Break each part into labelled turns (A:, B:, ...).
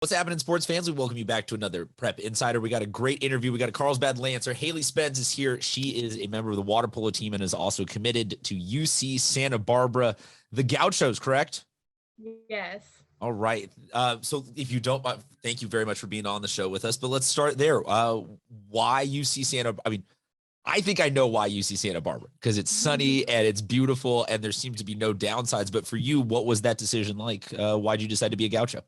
A: What's happening, sports fans? We welcome you back to another Prep Insider. We got a great interview. We got a Carlsbad Lancer. Hayley Spence is here. She is a member of the water polo team and is also committed to UC Santa Barbara. The Gauchos, correct?
B: Yes.
A: All right. So if you don't, thank you very much for being on the show with us. But let's start there. Why UC Santa? I mean, I think I know why UC Santa Barbara, because it's sunny and it's beautiful and there seems to be no downsides. But for you, what was that decision like? Why'd you decide to be a Gaucho?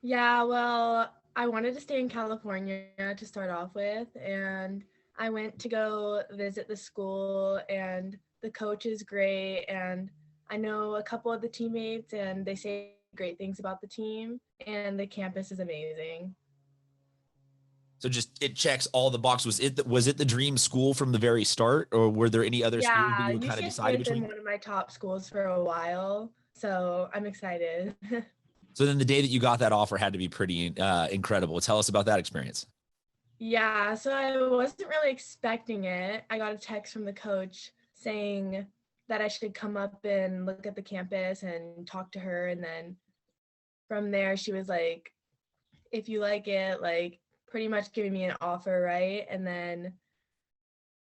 B: Yeah, well, I wanted to stay in California to start off with, and I went to go visit the school, and the coach is great, and I know a couple of the teammates, and they say great things about the team, and the campus is amazing.
A: So just it checks all the boxes. Was it the dream school from the very start, or were there any other schools that
B: Yeah,
A: you were kind of
B: UCSB
A: deciding
B: has been
A: between?
B: one of my top schools for a while, so I'm excited.
A: So then the day that you got that offer had to be pretty incredible. Tell us about that experience.
B: Yeah, so I wasn't really expecting it. I got a text from the coach saying that I should come up and look at the campus and talk to her. And then from there, she was like, if you like it, like pretty much giving me an offer, right? And then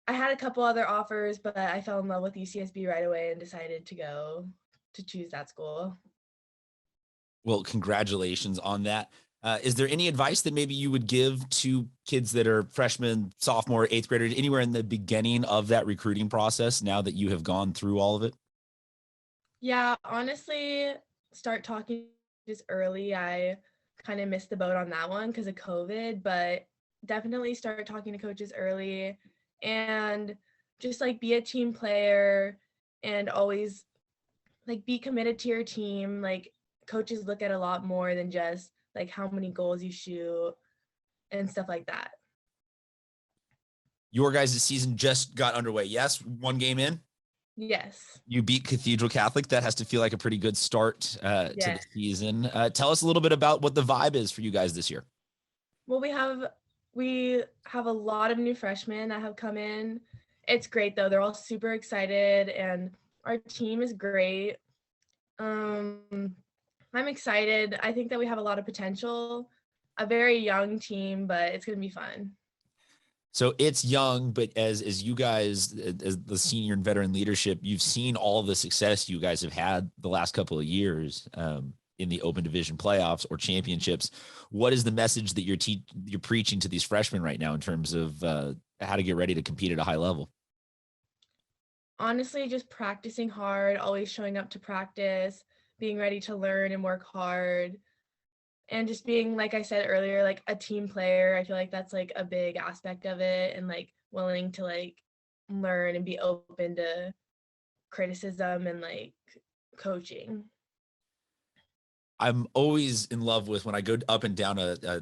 B: I had a couple other offers, but I fell in love with UCSB right away and decided to go to choose that school.
A: Well, congratulations on that. Is there any advice that maybe you would give to kids that are freshmen, sophomore, eighth graders, anywhere in the beginning of that recruiting process now that you have gone through all of it?
B: Yeah, honestly, start talking just early. I kind of missed the boat on that one because of COVID, but definitely start talking to coaches early and just like be a team player and always like be committed to your team. Like coaches look at a lot more than just like how many goals you shoot and stuff like that.
A: Your guys' season just got underway. Yes, one game in.
B: Yes.
A: You beat Cathedral Catholic. That has to feel like a pretty good start to
B: Yeah.
A: the season. Tell us a little bit about what the vibe is for you guys this year.
B: Well, we have a lot of new freshmen that have come in. It's great though. They're all super excited and our team is great. Um I'm excited. I think that we have a lot of potential. A very young team, but it's going to be fun.
A: So it's young, but as you guys, as the senior and veteran leadership, you've seen all the success you guys have had the last couple of years in the Open Division playoffs or championships. What is the message that you're preaching to these freshmen right now in terms of how to get ready to compete at a high level?
B: Honestly, just practicing hard, always showing up to practice, being ready to learn and work hard, and just being, like I said earlier, like a team player. I feel like that's like a big aspect of it, and like willing to like learn and be open to criticism and like coaching.
A: I'm always in love with when I go up and down a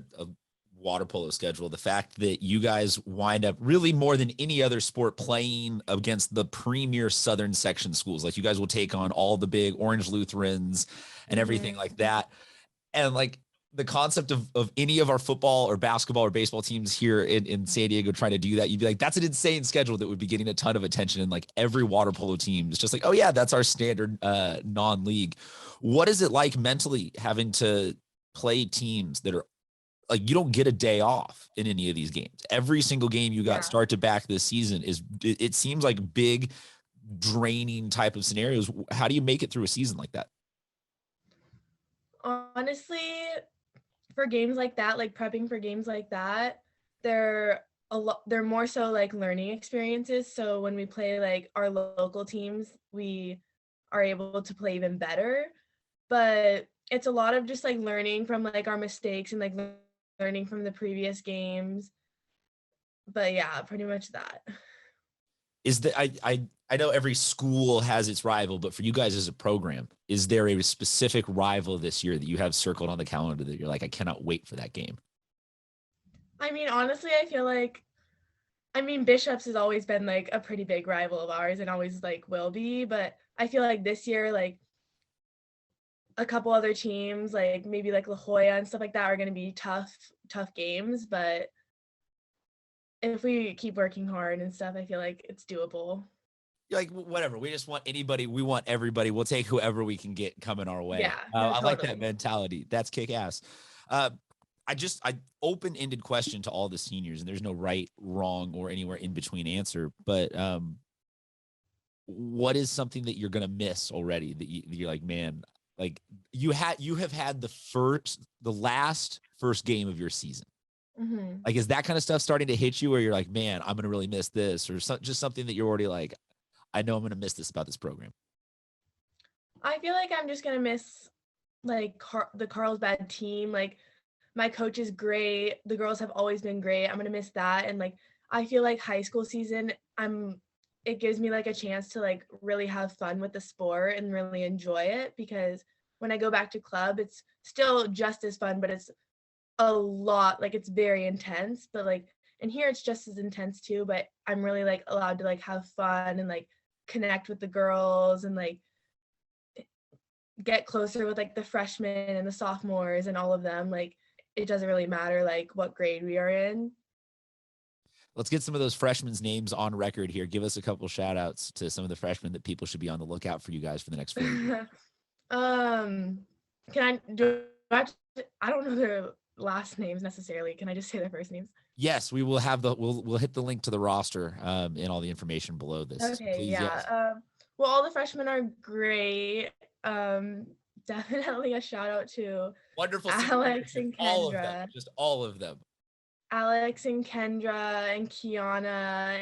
A: water polo schedule, the fact that you guys wind up really more than any other sport playing against the premier Southern section schools. Like you guys will take on all the big Orange Lutherans and everything
B: Mhm.
A: like that. And like the concept of any of our football or basketball or baseball teams here in San Diego trying to do that, you'd be like, that's an insane schedule that would be getting a ton of attention. And like every water polo team is just like, oh yeah, that's our standard non-league. What is it like mentally having to play teams that are like you don't get a day off in any of these games? Every single game you got
B: Yeah.
A: start to back this season it seems like big draining type of scenarios. How do you make it through a season like that?
B: Honestly, for games like that, like prepping for games like that, they're they're more so like learning experiences. So when we play like our local teams, we are able to play even better. But it's a lot of just like learning from like our mistakes and like learning from the previous games. But yeah, pretty much that.
A: Is that I know every school has its rival, but for you guys as a program, is there a specific rival this year that you have circled on the calendar that you're like, I cannot wait for that game?
B: I mean, honestly, I feel like Bishops has always been like a pretty big rival of ours and always like will be, but I feel like this year like a couple other teams like maybe like La Jolla and stuff like that are going to be tough games, but if we keep working hard and stuff, I feel like it's doable.
A: You're like, whatever. We just want anybody. We want everybody. We'll take whoever we can get coming our way.
B: Yeah, no,
A: I like that
B: totally.
A: mentality. That's kick ass. Uh, I open-ended question to all the seniors, and there's no right, wrong, or anywhere in between answer. But what is something that you're gonna miss already that you're like, man, like you have had the last first game of your season.
B: Mm-hmm.
A: Like, is that kind of stuff starting to hit you where you're like, man, I'm gonna really miss this, or just something that you're already like, I know I'm gonna miss this about this program.
B: I feel like I'm just gonna miss like the Carlsbad team. Like my coach is great. The girls have always been great. I'm gonna miss that. And like I feel like high school season, it gives me like a chance to like really have fun with the sport and really enjoy it, because when I go back to club, it's still just as fun, but it's a lot, like it's very intense. But like and here it's just as intense too, but I'm really like allowed to like have fun and like connect with the girls and like get closer with like the freshmen and the sophomores and all of them. Like it doesn't really matter like what grade we are in.
A: Let's get some of those freshmen names on record here. Give us a couple shout outs to some of the freshmen that people should be on the lookout for you guys for the next 4 years.
B: Can I do I don't know their last names necessarily. Can I just say their first names?
A: Yes, we will have we'll hit the link to the roster and all the information below this.
B: Okay,
A: Please,
B: yeah.
A: yes.
B: Well, all the freshmen are great. Definitely a shout out to
A: Wonderful.
B: Alex and
A: All of them.
B: Kendra.
A: Just all of them.
B: Alex and Kendra and Kiana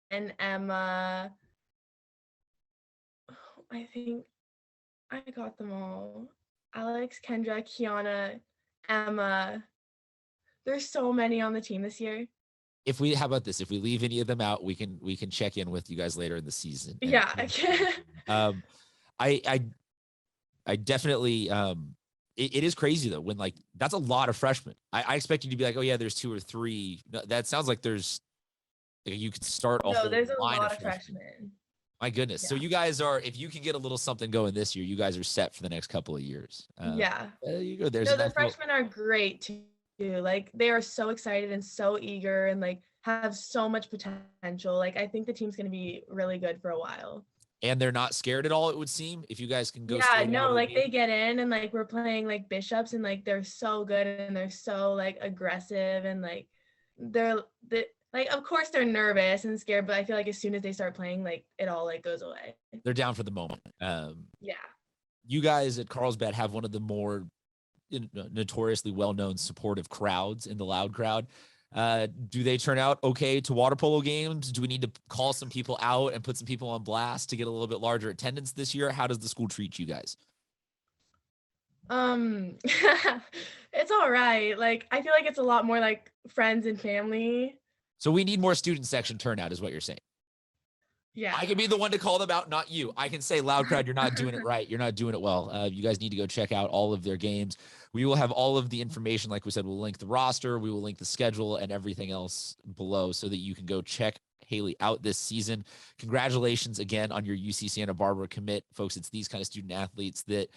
B: and Emma. I think I got them all. Alex, Kendra, Kiana, Emma. There's so many on the team this year.
A: How about this? If we leave any of them out, we can check in with you guys later in the season.
B: Yeah, I can.
A: I definitely it is crazy though when like that's a lot of freshmen. I expect you to be like, oh yeah, there's 2 or 3. No, that sounds like you could start a whole
B: there's a
A: line
B: lot
A: of
B: of
A: freshmen.
B: freshmen.
A: My goodness.
B: Yeah.
A: So you guys if you can get a little something going this year, you guys are set for the next couple of years.
B: Yeah.
A: There you go. There's
B: No,
A: a nice
B: the freshmen are great too. Like they are so excited and so eager and like have so much potential. Like I think the team's gonna be really good for a while.
A: and they're not scared at all, it would seem, if you guys can go
B: Yeah,
A: straight
B: no,
A: out of the
B: like
A: gate.
B: they get in and like we're playing like bishops and like they're so good and they're so like aggressive and like they like of course they're nervous and scared, but I feel like as soon as they start playing, like it all like goes away.
A: They're down for the moment.
B: Yeah.
A: You guys at Carlsbad have one of the more notoriously well-known supportive crowds in the Loud crowd. Do they turn out okay to water polo games? Do we need to call some people out and put some people on blast to get a little bit larger attendance this year? How does the school treat you guys?
B: It's all right. Like I feel like it's a lot more like friends and family.
A: So we need more student section turnout is what you're saying.
B: Yeah.
A: I can be the one to call them out, not you. I can say, Loud crowd, you're not doing it right. You're not doing it well. You guys need to go check out all of their games. We will have all of the information. Like we said, we'll link the roster, we will link the schedule and everything else below so that you can go check Hayley out this season. Congratulations again on your UC Santa Barbara commit. Folks, it's these kind of student athletes that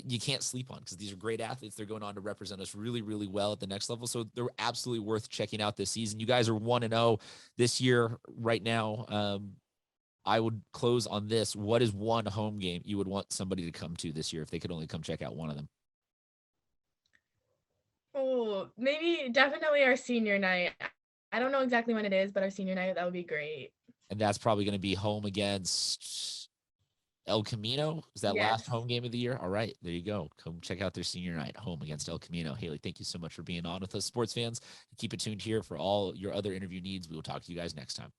A: you can't sleep on because these are great athletes. They're going on to represent us really, really well at the next level. So they're absolutely worth checking out this season. You guys are 1-0 this year right now. I would close on this. What is one home game you would want somebody to come to this year if they could only come check out one of them?
B: Oh, maybe definitely our senior night. I don't know exactly when it is, but our senior night, that would be great.
A: And that's probably going to be home against El Camino. Is that last home game of the year? All right, there you go. Come check out their senior night home against El Camino. Hayley, thank you so much for being on with us, sports fans. Keep it tuned here for all your other interview needs. We will talk to you guys next time.